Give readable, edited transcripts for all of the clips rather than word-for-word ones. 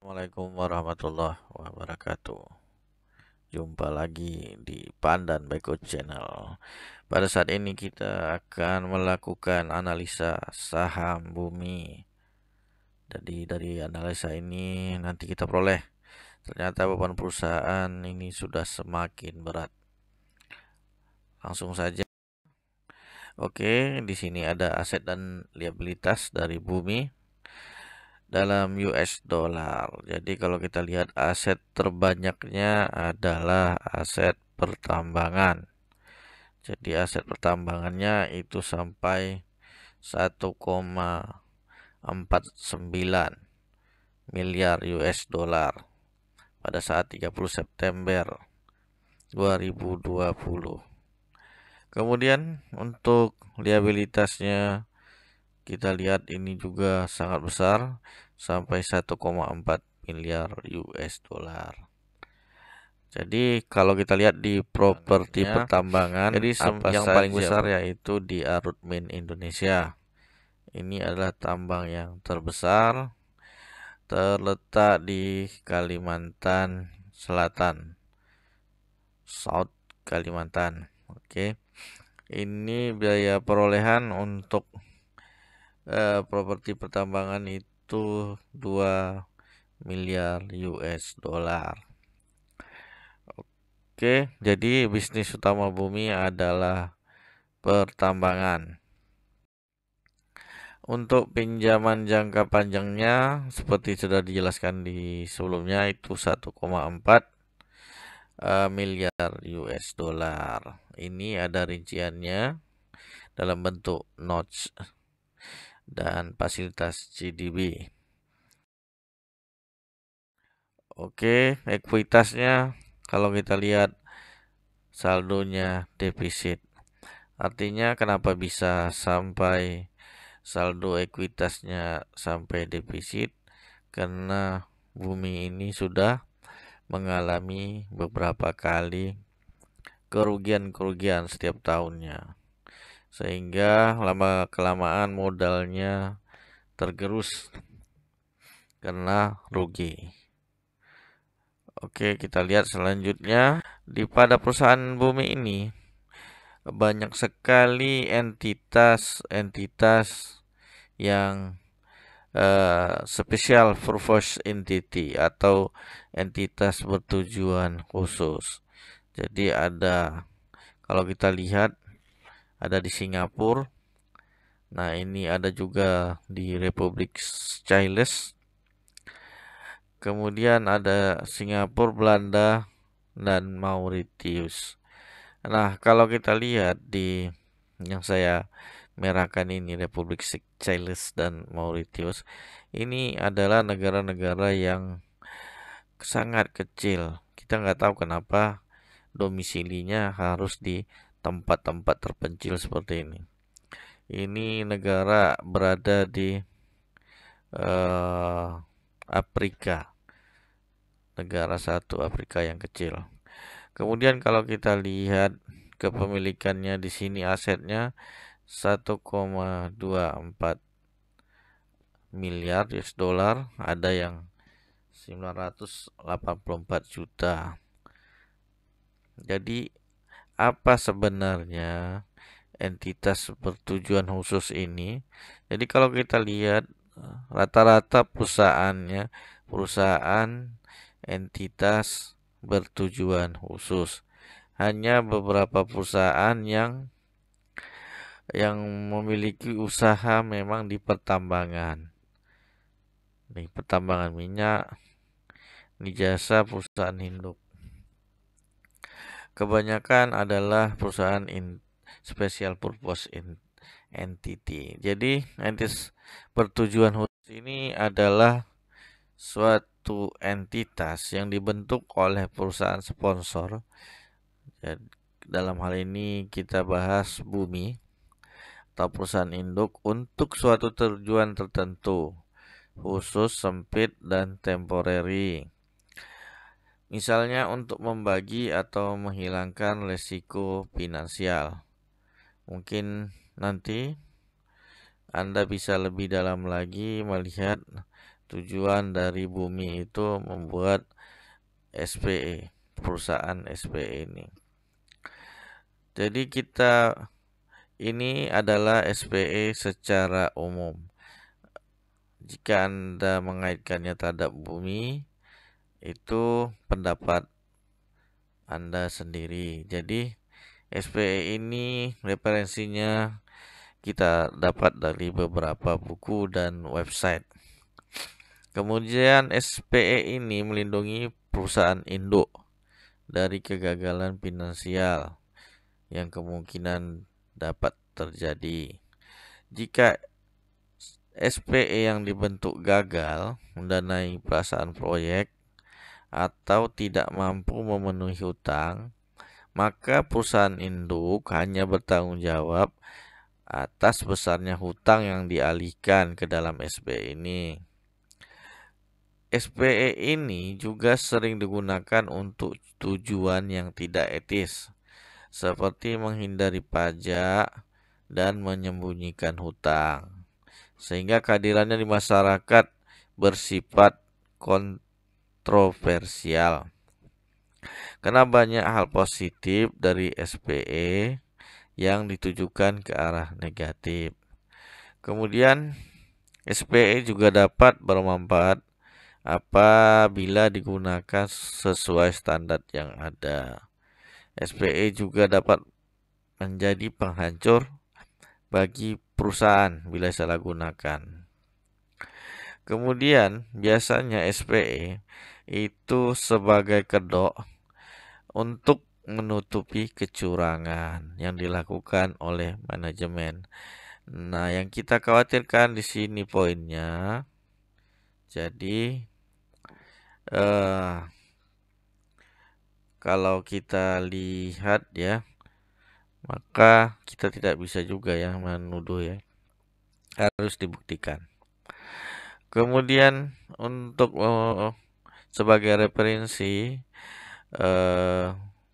Assalamualaikum warahmatullahi wabarakatuh. Jumpa lagi di Pandan Beko Channel. Pada saat ini kita akan melakukan analisa saham bumi. Jadi dari analisa ini nanti kita peroleh ternyata beban perusahaan ini sudah semakin berat. Langsung saja. Oke, di sini ada aset dan liabilitas dari bumi dalam US dollar. Jadi kalau kita lihat aset terbanyaknya adalah aset pertambangan. Jadi aset pertambangannya itu sampai 1,49 miliar US dollar pada saat 30 September 2020. Kemudian untuk liabilitasnya kita lihat ini juga sangat besar sampai 1,4 miliar US dollar. Jadi kalau kita lihat di properti pertambangan, jadi yang paling besar yaitu di Arutmin Indonesia. Ini adalah tambang yang terbesar, terletak di Kalimantan Selatan, South Kalimantan. Oke. Ini biaya perolehan untuk properti pertambangan itu 2 miliar US dollar. Oke, jadi bisnis utama bumi adalah pertambangan. Untuk pinjaman jangka panjangnya seperti sudah dijelaskan di sebelumnya itu 1,4 miliar US dollar. Ini ada rinciannya dalam bentuk notes dan fasilitas GDB. Oke, ekuitasnya kalau kita lihat saldonya defisit. Artinya kenapa bisa sampai saldo ekuitasnya sampai defisit? Karena bumi ini sudah mengalami beberapa kali kerugian-kerugian setiap tahunnya. Sehingga lama-kelamaan modalnya tergerus karena rugi. Oke, kita lihat selanjutnya. Pada perusahaan bumi ini banyak sekali entitas yang special purpose entity atau entitas bertujuan khusus. Jadi kalau kita lihat ada di Singapura. Nah, ini ada juga di Republik Seychelles. Kemudian ada Singapura, Belanda, dan Mauritius. Nah, kalau kita lihat di yang saya merahkan ini Republik Seychelles dan Mauritius, ini adalah negara-negara yang sangat kecil. Kita nggak tahu kenapa domisilinya harus di tempat-tempat terpencil seperti ini. Ini negara berada di Afrika, negara satu Afrika yang kecil. Kemudian kalau kita lihat kepemilikannya di sini asetnya 1,24 miliar US dollar, ada yang 984 juta. Jadi apa sebenarnya entitas bertujuan khusus ini? Jadi kalau kita lihat rata-rata perusahaan entitas bertujuan khusus. Hanya beberapa perusahaan yang memiliki usaha memang di pertambangan. Di pertambangan minyak, di jasa perusahaan induk. Kebanyakan adalah perusahaan special purpose entity. Jadi entitas bertujuan khusus ini adalah suatu entitas yang dibentuk oleh perusahaan sponsor. Dalam hal ini kita bahas bumi atau perusahaan induk untuk suatu tujuan tertentu, khusus, sempit, dan temporary. Misalnya untuk membagi atau menghilangkan risiko finansial. Mungkin nanti Anda bisa lebih dalam lagi melihat Tujuan dari Bumi itu membuat SPE, perusahaan SPE ini. Jadi ini adalah SPE secara umum. Jika Anda mengaitkannya terhadap Bumi, itu pendapat Anda sendiri. Jadi SPE ini referensinya kita dapat dari beberapa buku dan website. Kemudian SPE ini melindungi perusahaan induk dari kegagalan finansial yang kemungkinan dapat terjadi. Jika SPE yang dibentuk gagal mendanai pelaksanaan proyek atau tidak mampu memenuhi hutang, maka perusahaan induk hanya bertanggung jawab atas besarnya hutang yang dialihkan ke dalam SPE ini. SPE ini juga sering digunakan untuk tujuan yang tidak etis, seperti menghindari pajak dan menyembunyikan hutang, sehingga kehadirannya di masyarakat bersifat kontroversial. Karena banyak hal positif dari SPE yang ditujukan ke arah negatif. Kemudian SPE juga dapat bermanfaat apabila digunakan sesuai standar yang ada. SPE juga dapat menjadi penghancur bagi perusahaan bila salah gunakan. Kemudian biasanya SPE itu sebagai kedok untuk menutupi kecurangan yang dilakukan oleh manajemen. Nah, yang kita khawatirkan di sini poinnya. Jadi kalau kita lihat ya, maka kita tidak bisa juga ya menuduh ya. Harus dibuktikan. Kemudian untuk sebagai referensi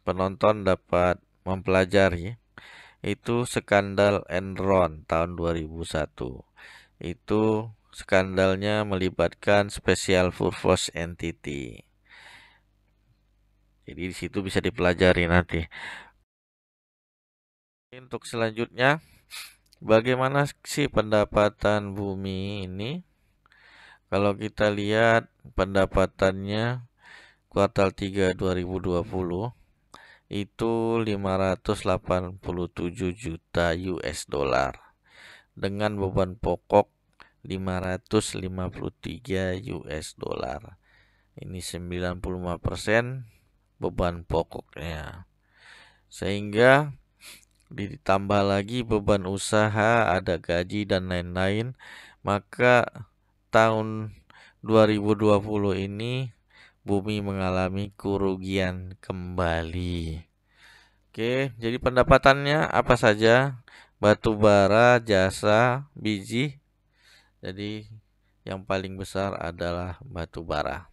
penonton dapat mempelajari itu skandal Enron tahun 2001. Itu skandalnya melibatkan Special Purpose Entity. Jadi di situ bisa dipelajari nanti. Untuk selanjutnya, bagaimana sih pendapatan Bumi ini? Kalau kita lihat pendapatannya kuartal 3 2020 itu 587 juta US dollar dengan beban pokok 553 US dollar. Ini 95% beban pokoknya. Sehingga ditambah lagi beban usaha, ada gaji dan lain-lain, maka tahun 2020 ini Bumi mengalami kerugian kembali. Oke, jadi pendapatannya apa saja? Batu bara, jasa, biji. Jadi yang paling besar adalah batu bara.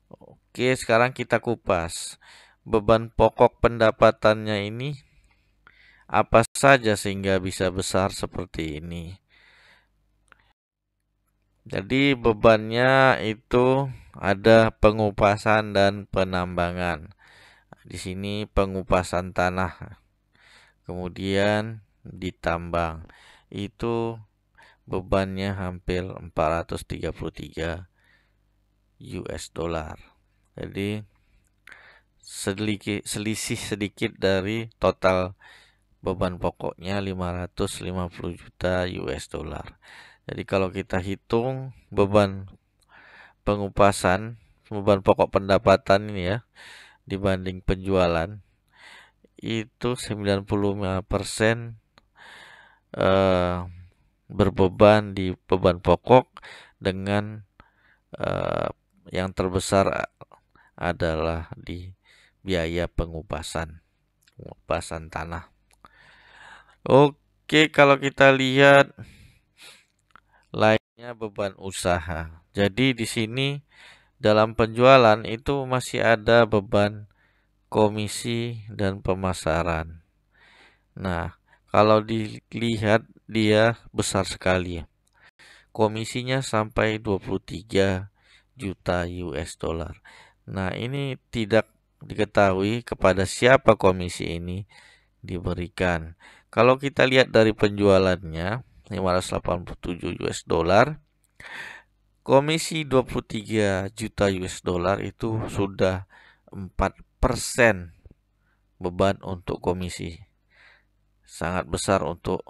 Oke, sekarang kita kupas. Beban pokok pendapatannya ini apa saja sehingga bisa besar seperti ini. Jadi bebannya itu ada pengupasan dan penambangan. Di sini pengupasan tanah, kemudian ditambang. Itu bebannya hampir 433 US dollar. Jadi selisih sedikit dari total beban pokoknya 550 juta US dollar. Jadi kalau kita hitung beban pengupasan, beban pokok pendapatan ini ya, dibanding penjualan, itu 95% berbeban di beban pokok dengan yang terbesar adalah di biaya pengupasan tanah. Oke, kalau kita lihat lainnya beban usaha. Jadi di sini dalam penjualan itu masih ada beban komisi dan pemasaran. Nah, kalau dilihat dia besar sekali. komisinya sampai 23 juta US dollar. Nah, ini tidak diketahui kepada siapa komisi ini diberikan. Kalau kita lihat dari penjualannya 587 US dollar, komisi 23 juta US dollar itu sudah 4% beban untuk komisi. Sangat besar untuk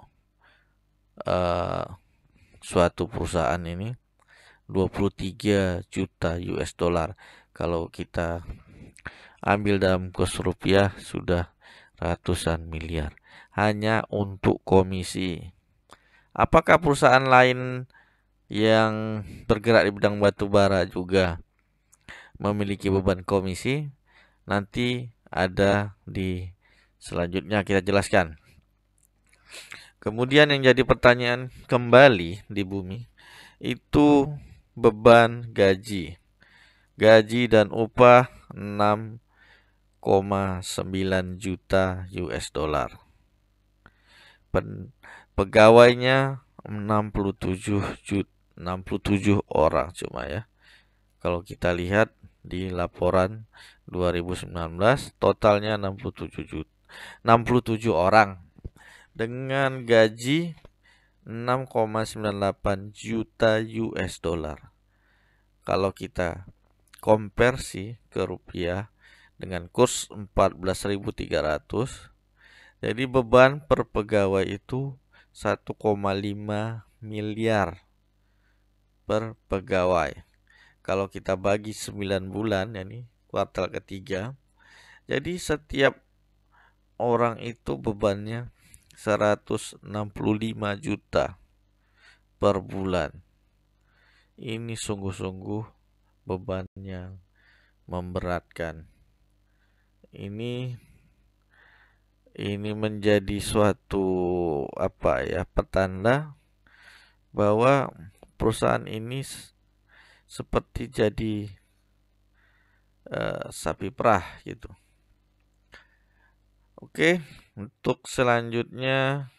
suatu perusahaan ini, 23 juta US dollar. Kalau kita ambil dalam kurs rupiah sudah ratusan miliar hanya untuk komisi. Apakah perusahaan lain yang bergerak di bidang batu bara juga memiliki beban komisi? Nanti ada di selanjutnya kita jelaskan. Kemudian yang jadi pertanyaan kembali di bumi itu beban gaji. Gaji dan upah 6,9 juta US dollar. Pegawainya 67 orang cuma ya. Kalau kita lihat di laporan 2019 totalnya 67 orang dengan gaji 6,98 juta US dollar. Kalau kita konversi ke rupiah dengan kurs 14.300, jadi beban per pegawai itu 1,5 miliar per pegawai. Kalau kita bagi 9 bulan, ya nih, kuartal ketiga, jadi setiap orang itu bebannya 165 juta per bulan. Ini sungguh-sungguh beban yang memberatkan. Ini menjadi suatu petanda bahwa perusahaan ini seperti jadi sapi perah gitu. Oke, untuk selanjutnya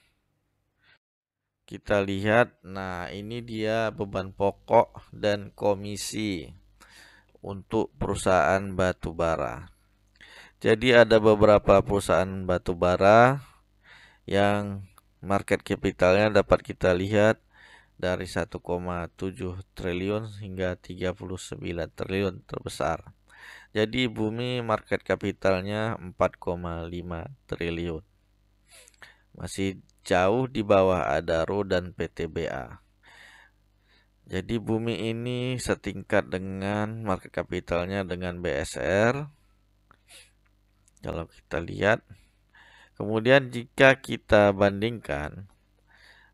kita lihat. Nah, ini dia beban pokok dan komisi untuk perusahaan batu bara. Jadi ada beberapa perusahaan batu bara yang market capitalnya dapat kita lihat dari 1,7 triliun hingga 39 triliun terbesar. Jadi bumi market capitalnya 4,5 triliun. Masih jauh di bawah Adaro dan PTBA. Jadi bumi ini setingkat dengan market capitalnya dengan BSR. Kalau kita lihat, kemudian jika kita bandingkan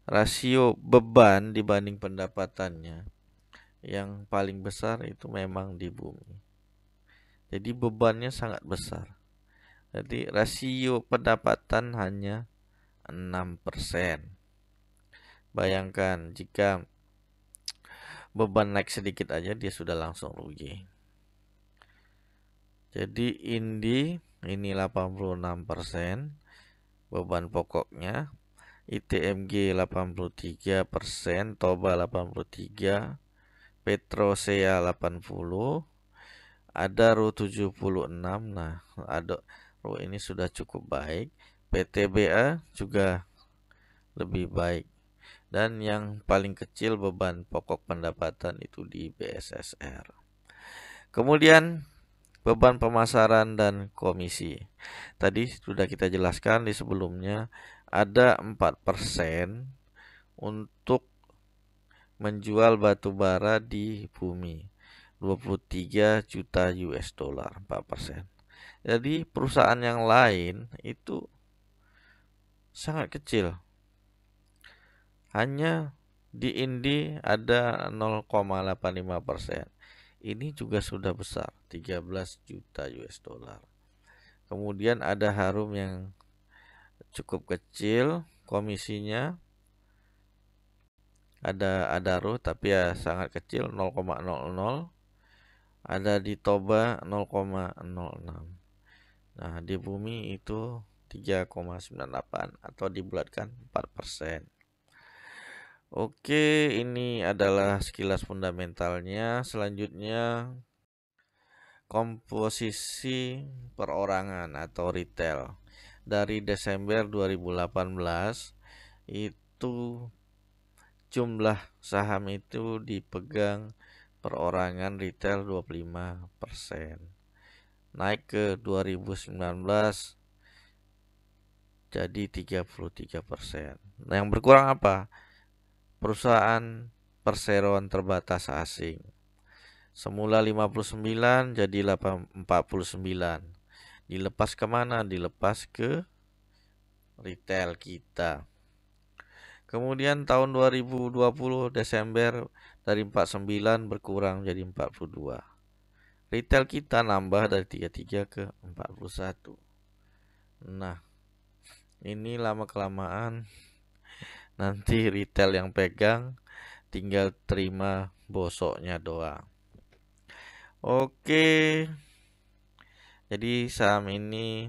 rasio beban dibanding pendapatannya, yang paling besar itu memang di bumi. Jadi bebannya sangat besar. Jadi rasio pendapatan hanya 6%. Bayangkan jika beban naik sedikit aja dia sudah langsung rugi. Jadi ini 86% beban pokoknya, ITMG 83%, Toba 83%, Petrosea 80%, Adaro 76%. Nah, Adaro ini sudah cukup baik. PTBA juga lebih baik. Dan yang paling kecil beban pokok pendapatan itu di BSSR. Kemudian beban pemasaran dan komisi. Tadi sudah kita jelaskan di sebelumnya, ada 4% untuk menjual batu bara di bumi. 23 juta US dollar, 4%. Jadi perusahaan yang lain itu sangat kecil. Hanya di Indi ada 0,85%. Ini juga sudah besar, 13 juta US dollar. Kemudian ada Harum yang cukup kecil komisinya. Ada Adaro tapi ya sangat kecil, 0,00. Ada di Toba 0,06. Nah, di bumi itu 3,98 atau dibulatkan 4%. Oke, ini adalah sekilas fundamentalnya. Selanjutnya, komposisi perorangan atau retail. Dari Desember 2018 itu jumlah saham itu dipegang perorangan retail 25%. Naik ke 2019 jadi 33%. Nah, yang berkurang apa? Perusahaan perseroan terbatas asing. Semula 59 jadi 49. Dilepas kemana? Dilepas ke retail kita. Kemudian tahun 2020 Desember dari 49 berkurang jadi 42. Retail kita nambah dari 33 ke 41. Nah, ini lama-kelamaan nanti retail yang pegang tinggal terima bosoknya doang. Oke, jadi saham ini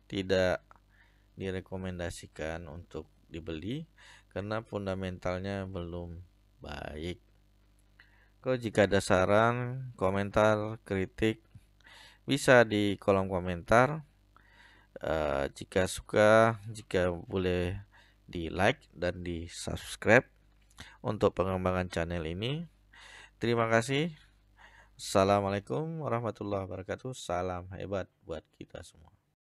tidak direkomendasikan untuk dibeli karena fundamentalnya belum baik. Kalau jika ada saran, komentar, kritik bisa di kolom komentar. Jika suka, jika boleh di like dan di subscribe untuk pengembangan channel ini. Terima kasih. Assalamualaikum warahmatullahi wabarakatuh. Salam hebat buat kita semua.